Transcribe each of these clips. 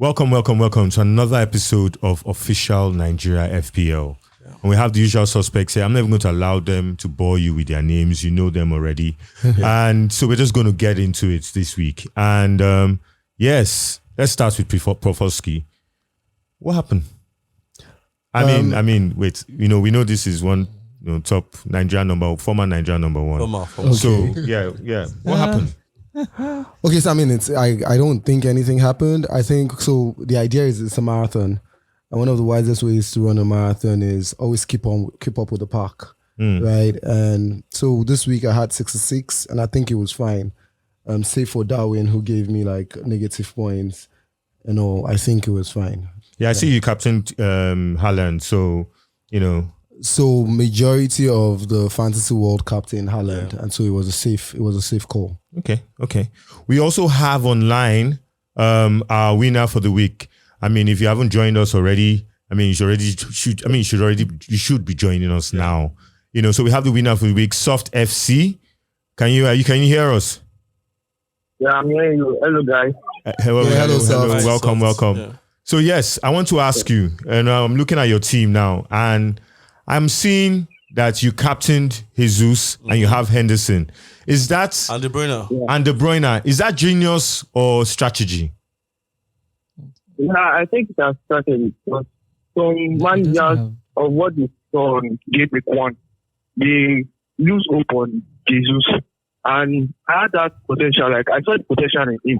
Welcome to another episode of Official Naija FPL. Yeah. And we have the usual suspects here. I'm not even going to allow them to bore you with their names. You know them already. And so we're just going to get into it this week. And yes, let's start with Prof. Oskie. What happened? I mean, wait. We know this is one top Nigerian former Nigerian number one. Okay. So yeah. What happened? Okay, so I don't think anything happened. I think so. The idea is it's a marathon, and one of the wisest ways to run a marathon is always keep up with the pack, right? And so this week I had 66, and I think it was fine. Save for Darwin, who gave me like negative points. I think it was fine. Yeah, I see you captained Haaland, so So majority of the fantasy world captain Haaland, and so it was a safe call. Okay. We also have online our winner for the week. I mean, if you haven't joined us already, you should be joining us now. So we have the winner for the week, Soft FC. Can you hear us? Yeah, I'm hearing you. Hello, guys. Hello, Soft. Welcome. Yeah. So yes, I want to ask you, and I'm looking at your team now, and I'm seeing that you captained Jesus and you have Henderson. Is that and De Bruyne? Yeah. And De Bruyne, is that genius or strategy? Yeah, I think that's strategy. But some managers of what they saw on Game Week 1, they lose hope on Jesus, and I had that potential. Like I saw the potential in him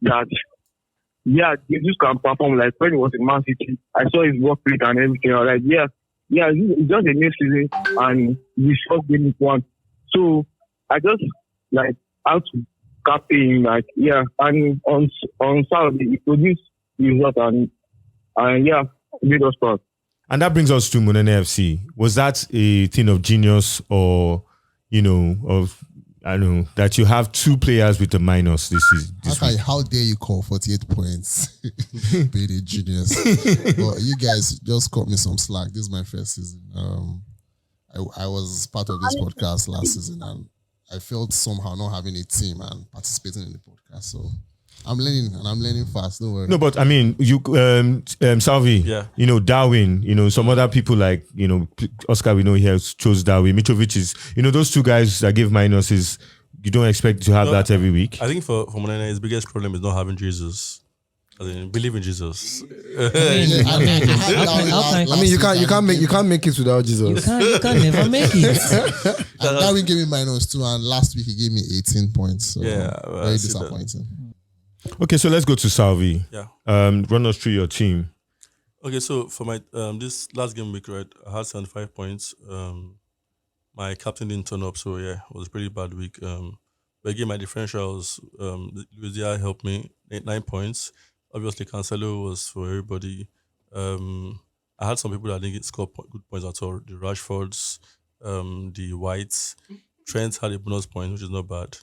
that Jesus can perform. Like when he was in Man City, I saw his work rate and everything. I was like, yeah, it's just a new season and we saw Game Week 1. So I just like how to captain him, and on Salvy he produced the result and made us proud. And that brings us to Ismonene FC. Was that a thing of genius or that you have two players with a minus this week? How dare you call 48 points being a genius? But you guys just cut me some slack. This is my first season. I was part of this podcast last season and I felt somehow not having a team and participating in the podcast. So I'm learning fast. Don't worry. No, but you, Salvy, Darwin, some other people like, Oscar, we know here chose Darwin. Mitrovic is, those two guys that give minuses, you don't expect to have that every week. I think for Monene, his biggest problem is not having Jesus. Believe in Jesus. You can't make it without Jesus. You can never make it. And Darwin gave me -2, and last week he gave me 18 points. So very disappointing. Okay, so let's go to Salvy. Yeah. Run us through your team. Okay, so for my this last game week, right, I had 75 points. My captain didn't turn up, so it was a pretty bad week. But again, my differentials, Luis Diaz helped me, 9 points. Obviously, Cancelo was for everybody. I had some people that didn't score good points at all. The Rashfords, the Whites. Trent had a bonus point, which is not bad.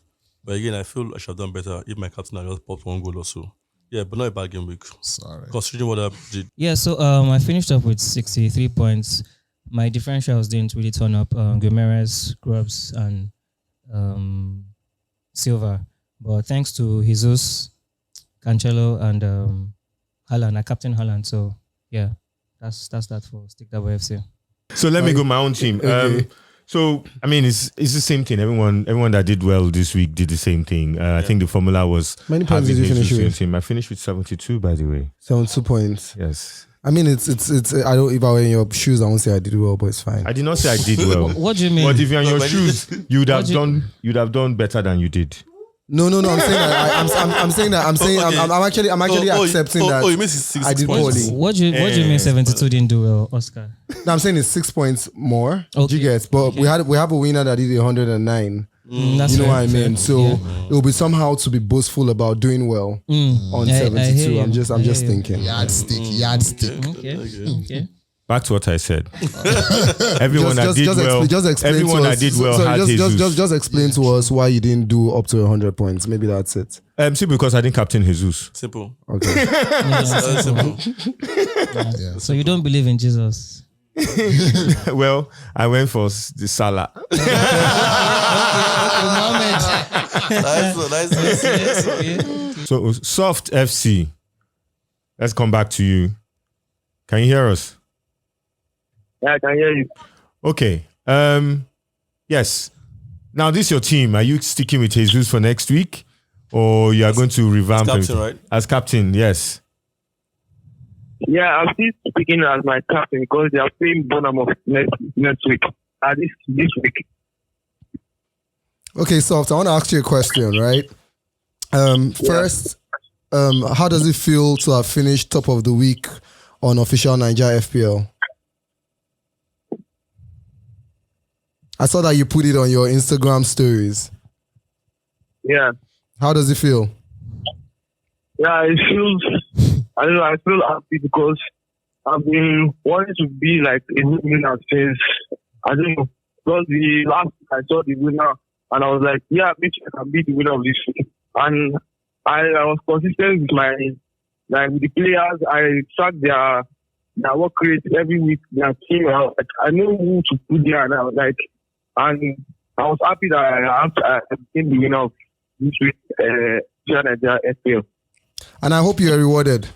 But again, I feel I should have done better if my captain had just popped 1 goal or so. Yeah, but not a bad game week. Sorry. Considering what I did. Yeah, so I finished up with 63 points. My differentials didn't really turn up. Guimaraes, Grubbs, and Silva. But thanks to Jesus, Cancelo, and Haaland, I captained Haaland. So yeah, that's that for Stickdatboi FC. So let me go my own team. Okay. So it's the same thing. Everyone that did well this week did the same thing. I think the formula was. Many points did you finish with? I finished with 72, by the way. 72 points. Yes. It's. I don't. If I were in your shoes, I won't say I did well, but it's fine. I did not say I did well. What do you mean? But if you're in your shoes, you'd have done better than you did. No. I'm saying that. I'm actually accepting that. Oh, you mean 6 I did points? poorly. What do you mean 72 didn't do well, Oscar? No, I'm saying it's 6 points more. Okay. You get, but we have a winner that did 109. That's you know fair, what I mean? So it will be somehow to be boastful about doing well on 72. I'm just thinking. Yardstick. Okay. Back to what I said. Everyone that did well. Everyone that did well had Jesus. Just explain to us why you didn't do up to 100 points. Maybe that's it. Simply because I didn't captain Jesus. Simple. Okay. Simple. Yeah. So you don't believe in Jesus? Well, I went for the Salah. Nice. So Soft FC. let's come back to you. Can you hear us? Yeah, I can hear you. Okay. Yes. Now, this is your team. Are you sticking with Jesus for next week? Or you are going to revamp as captain, him? right? As captain, yes. Yeah, I'm still speaking as my captain because they are playing Bournemouth next week. This week. Okay, Soft, I want to ask you a question, right? First, how does it feel to have finished top of the week on official Naija FPL? I saw that you put it on your Instagram stories. Yeah. How does it feel? Yeah, it feels, I don't know, I feel happy because I've been wanting to be like a winner since, I don't know, because the last week I saw the winner and I was like, yeah, bitch, I can be the winner of this week. And I was consistent with with the players. I track their work rate every week, their team. I know who to put there and I was like, and I was happy that I became the winner of this week, Naija FPL. And I hope you are rewarded.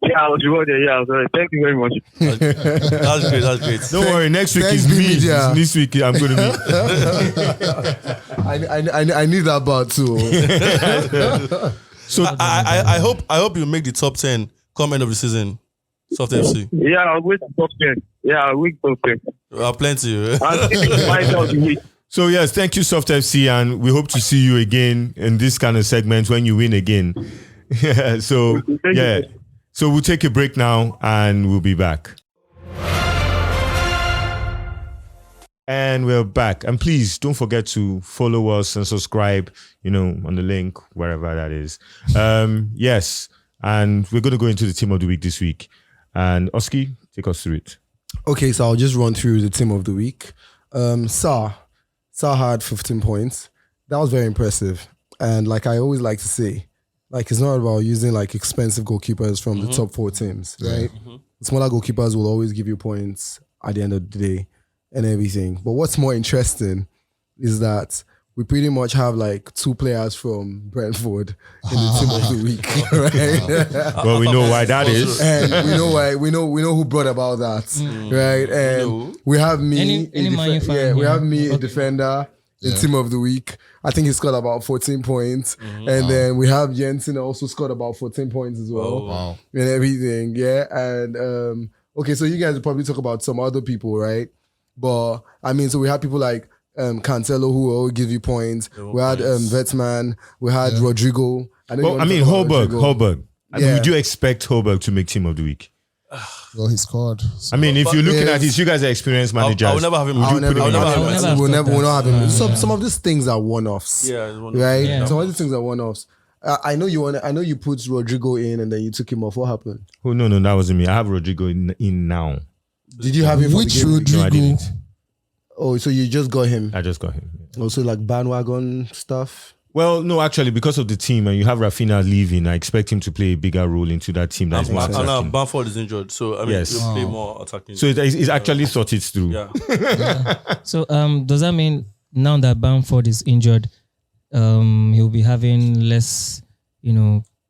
Yeah, I was rewarded. Yeah, I was rewarded. Thank you very much. That's great. That's great. Don't worry, next week Thanks, is me. media. This week I'm going to I need that part too. So Uh-huh. I hope you make the top 10 come end of the season. Soft FC. Yeah, I'll wait to top 10. Yeah, I'll wait to top 10. Plenty. I'll take the fight out the week. So yes, thank you, Soft FC, and we hope to see you again in this kind of segment when you win again. So yeah, so we'll take a break now and we'll be back. And we're back. And please don't forget to follow us and subscribe, on the link, wherever that is. Yes, and we're going to go into the team of the week this week. And Oskie, take us through it. Okay, so I'll just run through the team of the week. Sa had 15 points. That was very impressive. And like I always like to say, like it's not about using like expensive goalkeepers from the top 4 teams, right? Smaller goalkeepers will always give you points at the end of the day and everything. But what's more interesting is that we pretty much have like 2 players from Brentford in the team of the week, right? Well, we know why that is. And we know why. We know who brought about that, right? And we have me. Any Man U fan we here? have me, a defender, in team of the week. I think he scored about 14 points, and then we have Jensen also scored about 14 points as well, Wow. and everything. Yeah, and okay, so you guys will probably talk about some other people, right? But I mean, so we have people like Cancelo who will give you points. We had Vetsman. We had Rodrigo. Well, I mean, Holberg. I mean, Yeah. would you expect Holberg to make team of the week? Well, he scored. I mean, if you're looking yes. at this, you guys are experienced managers. I will never have him. Would you I'll put him never in have your him. team? We'll not have him. Some of these things are one-offs. Yeah, it's one Right? Yeah. Some of these things are one-offs. I know you put Rodrigo in and then you took him off. What happened? Oh, no, that wasn't me. I have Rodrigo in now. Did you have him for Which the game week? No, I Rodrigo? didn't. Oh, so you just got him. I just got him. Also like bandwagon stuff. Well, no, actually, because of the team and you have Rafinha leaving, I expect him to play a bigger role into that team. That's more And now attacking. Bamford is injured, so I mean, Yes. he'll play more attacking. So it's actually sorted through. yeah, So does that mean now that Bamford is injured, he'll be having less,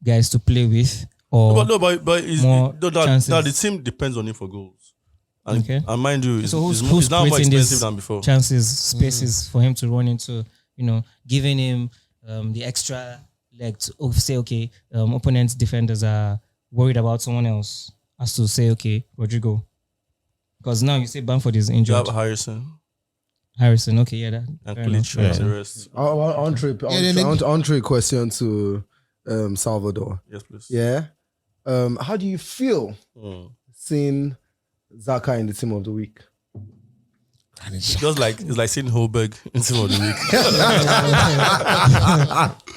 guys to play with? Or but it's, more chances. now the team depends on him for goals. And, Okay. and mind you, So who's it's now more creating expensive these than before. chances, spaces for him to run into, giving him the extra leg to say, okay, opponent's defenders are worried about someone else, has to say, okay, Rodrigo. Because now you say Bamford is You injured. have Harrison Okay, yeah, that. and fair enough. Kelechi and the rest. Entree question to Salvador. Yes, please. Yeah. How do you feel seeing Xhaka in the team of the week? It's just like seeing Holberg in team of the week.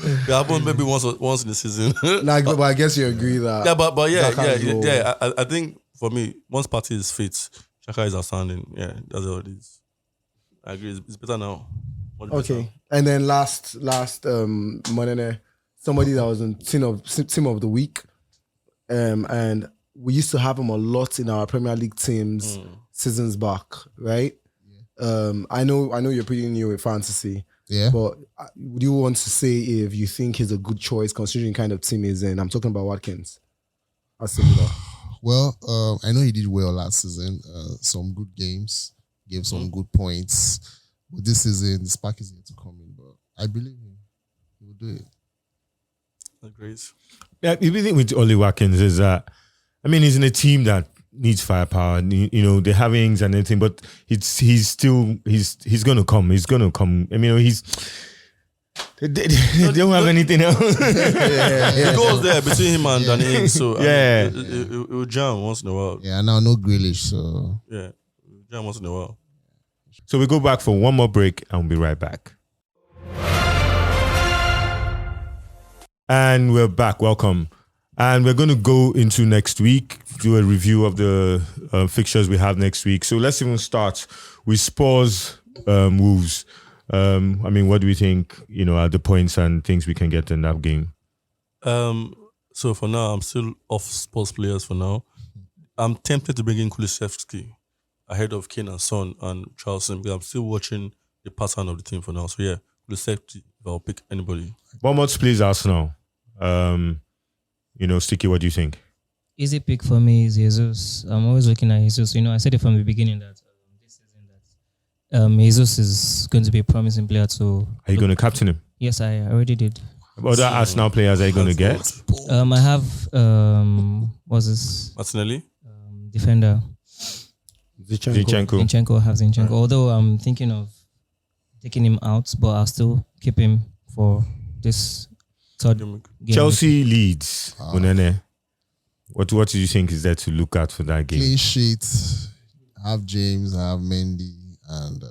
It happened maybe once in the season. Like, but I guess you agree that. Yeah, but Xhaka's role. I think for me, once Partey is fit, Xhaka is outstanding. Yeah, that's all it is. I agree. It's better now. Much better. Okay. And then last Monene, somebody that was in team of the week, and we used to have him a lot in our Premier League teams seasons back, right? I know you're pretty new with fantasy, Yeah. But would you want to say if you think he's a good choice considering kind of team he's in? I'm talking about Watkins. Well, I know he did well last season. Some good games, gave some good points. But this season, the spark is yet to come in. But I believe him. He will do it. Agreed. Yeah, the thing with Oli Watkins is that, I mean, he's in a team that needs firepower. You know, they have Ings and everything, but he's gonna come. He's gonna come. I mean, they don't have anything else. It goes there between him and Danny Ings, so Yeah. it will jam once in a while. Yeah, now no Grealish, so Yeah, it will jam once in a while. So we go back for one more break and we'll be right back. And we're back. Welcome. And we're going to go into next week, do a review of the fixtures we have next week. So let's even start with Spurs Wolves. I mean, what do we think, you know, are the points and things we can get in that game? So for now, I'm still off Spurs players for now. I'm tempted to bring in Kulusevski ahead of Kane and Son and Charleston because I'm still watching the pattern of the team for now. So yeah, Kulusevski, if I'll pick anybody. Bournemouth plays Arsenal. You know, Sticky, what do you think? Easy pick for me is Jesus. I'm always looking at Jesus. You know, I said it from the beginning that this season that Jesus is going to be a promising player. So Are you going to captain him? yes, I already did. Other Arsenal players are you going to get? I have what's this Martinelli? defender Zinchenko. Zinchenko. Have Zinchenko. Although I'm thinking of taking him out, but I'll still keep him for this third game. Chelsea leads. Ismonene. What do you think is there to look at for that game? clean sheet. I have James, I have Mendy, and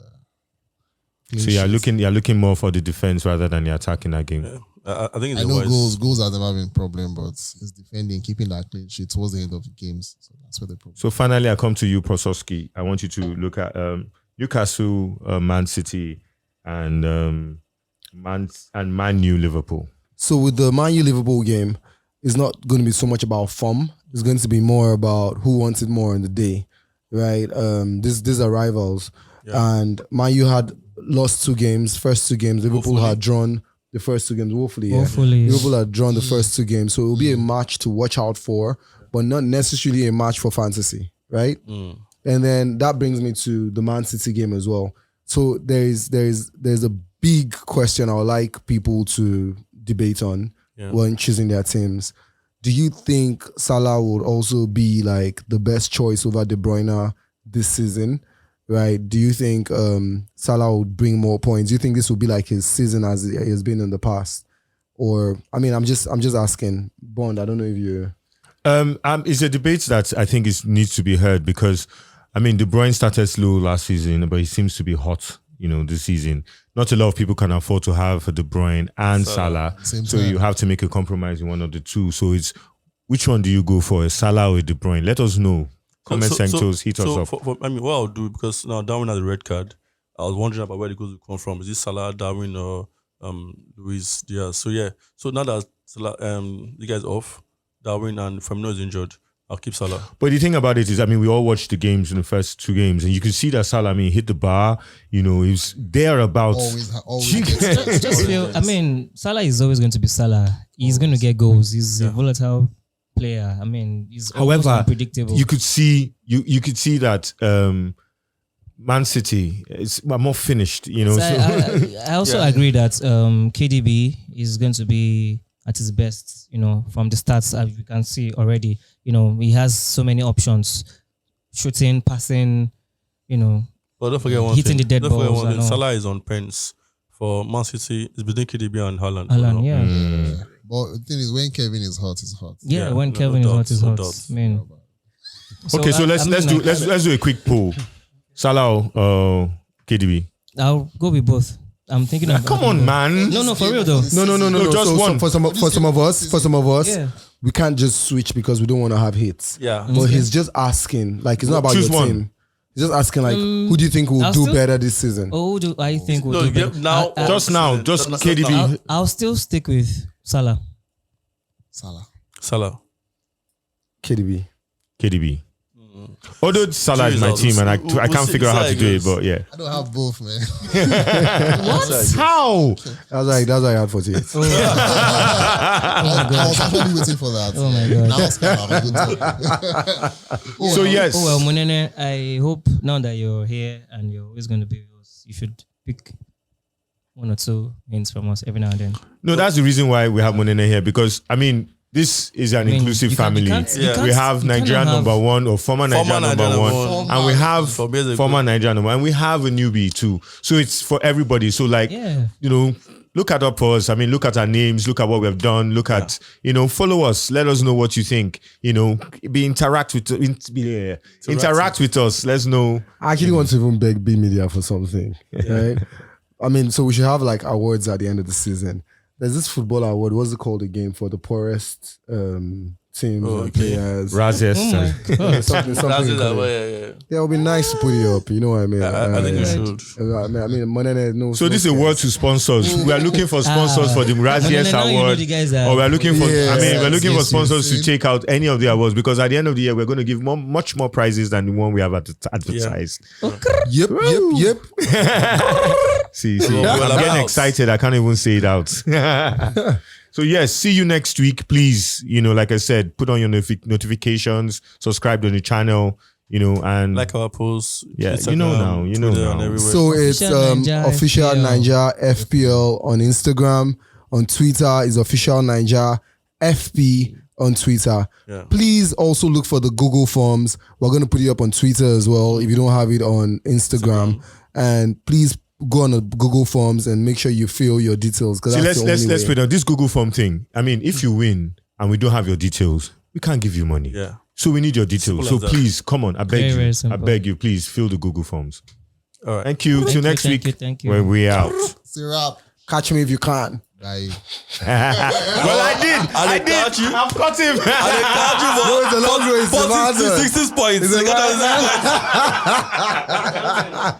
clean So you're sheet. looking more for the defense rather than the attack in that game. Yeah. I think it's I a know wise. goals have never been a problem, but it's defending, keeping that clean sheet towards the end of the games. So that's where the problem. So finally, I come to you, Prof. Oskie. I want you to look at Newcastle, Man City, and Man U Liverpool. So with the Man U Liverpool game, it's not going to be so much about form. It's going to be more about who wants it more in the day, right? These are rivals, and Man U had lost 2 games. First 2 games, Liverpool had drawn the first 2 games. Woefully. Liverpool had drawn the first 2 games, so it will be a match to watch out for, but not necessarily a match for fantasy, right? And then that brings me to the Man City game as well. So there's a big question I would like people to debate on when choosing their teams. Do you think Salah would also be like the best choice over De Bruyne this season? Right? Do you think Salah would bring more points? Do you think this will be like his season as it has been in the past? Or I mean, I'm just asking. Bond, I don't know if you. It's a debate that I think needs to be heard because, I mean, De Bruyne started slow last season, but he seems to be hot, you know, this season. Not a lot of people can afford to have De Bruyne and Salah, so you have to make a compromise in one of the two. So it's which one do you go for, a Salah or a De Bruyne? Let us know. Comment sectors, hit us up. I mean, what I'll do, because now Darwin has a red card, I was wondering about where the goals will come from. Is this Salah, Darwin, or Luis Diaz? So yeah, so now that Salah, you guys off, Darwin and Firmino is injured, I'll keep Salah. But the thing about it is, I mean, we all watched the games in the first 2 games, and you can see that Salah, I mean, hit the bar. You know, he was thereabouts. Always Just feel, I mean, Salah is always going to be Salah. He's going to get goals. He's a volatile player. I mean, he's almost unpredictable. You could see that Man City is more finished. You know, So I also agree that KDB is going to be at his best. You know, from the stats as we can see already. You know, he has so many options: shooting, passing. You know, But don't forget one hitting thing. the dead Don't forget balls one thing. and all. Salah is on pens for Man City. It's between KDB and Haaland. Haaland, yeah. But the thing is, when Kevin is hot, it's hot. Yeah, Yeah, when no Kevin doubt, is hot, no hot. doubt. Man. okay, so let's do a quick poll. Salah or KDB? I'll go with both. I'm thinking of. Come on, man. No, for real though. No. Just one. For some of us, Yeah. we can't just switch because we don't want to have hits. Yeah. But he's just asking, like it's not about Choose your one. team. He's just asking, like, who do you think will I'll do still- better this season? Oh, do I think we'll No, do yeah, better? now, Just KDB. I'll still stick with Salah. Salah. Salah. KDB. KDB. Although Salah is my team, and I can't figure out how to do it, but yeah. I don't have both, man. What? How? That's why I had 48. I was actually waiting for that. Oh my God. Now So yes. Oh well, Monene, I hope now that you're here and you're always going to be with us, you should pick 1 or 2 hints from us every now and then. No, that's the reason why we have Monene here, because I mean, this is an inclusive family. We have Nigeria number 1 or former Nigeria number 1, and we have former Nigeria number, and we have a newbie too. So it's for everybody. So like, look at us. I mean, look at our names. Look at what we've done. Look at, follow us. Let us know what you think. Interact with us. Let's know. I actually want to even beg B Media for something. Right? I mean, so we should have like awards at the end of the season. There's this football award. What's it called again for the poorest teams and players? Raziest. Something it would be nice to put it up. You know what I mean? I think you should. I mean, Monene, no. So this is a word to sponsors. We are looking for sponsors for the Raziest award, or we're looking for. We're looking for sponsors to take out any of the awards, because at the end of the year we're going to give much more prizes than the one we have advertised. Yep. See, I'm getting excited. I can't even say it out. So yes, see you next week. Please, like I said, put on your notifications, subscribe to the channel, and like our posts. Yeah, now. So it's official Naija FPL on Instagram. On Twitter is official Naija FP on Twitter. Yeah. Please also look for the Google Forms. We're going to put it up on Twitter as well if you don't have it on Instagram. And please go on the Google Forms and make sure you fill your details. Let's put on this Google Form thing. I mean, if you win and we don't have your details, we can't give you money. Yeah. So we need your details. So please, come on. I beg you, please fill the Google Forms. All right. Thank you. Till next week. Thank you. When we're out. Catch me if you can. Bye. Well, I did. I've caught him. I caught you. No, it's a long way. It's 60 points.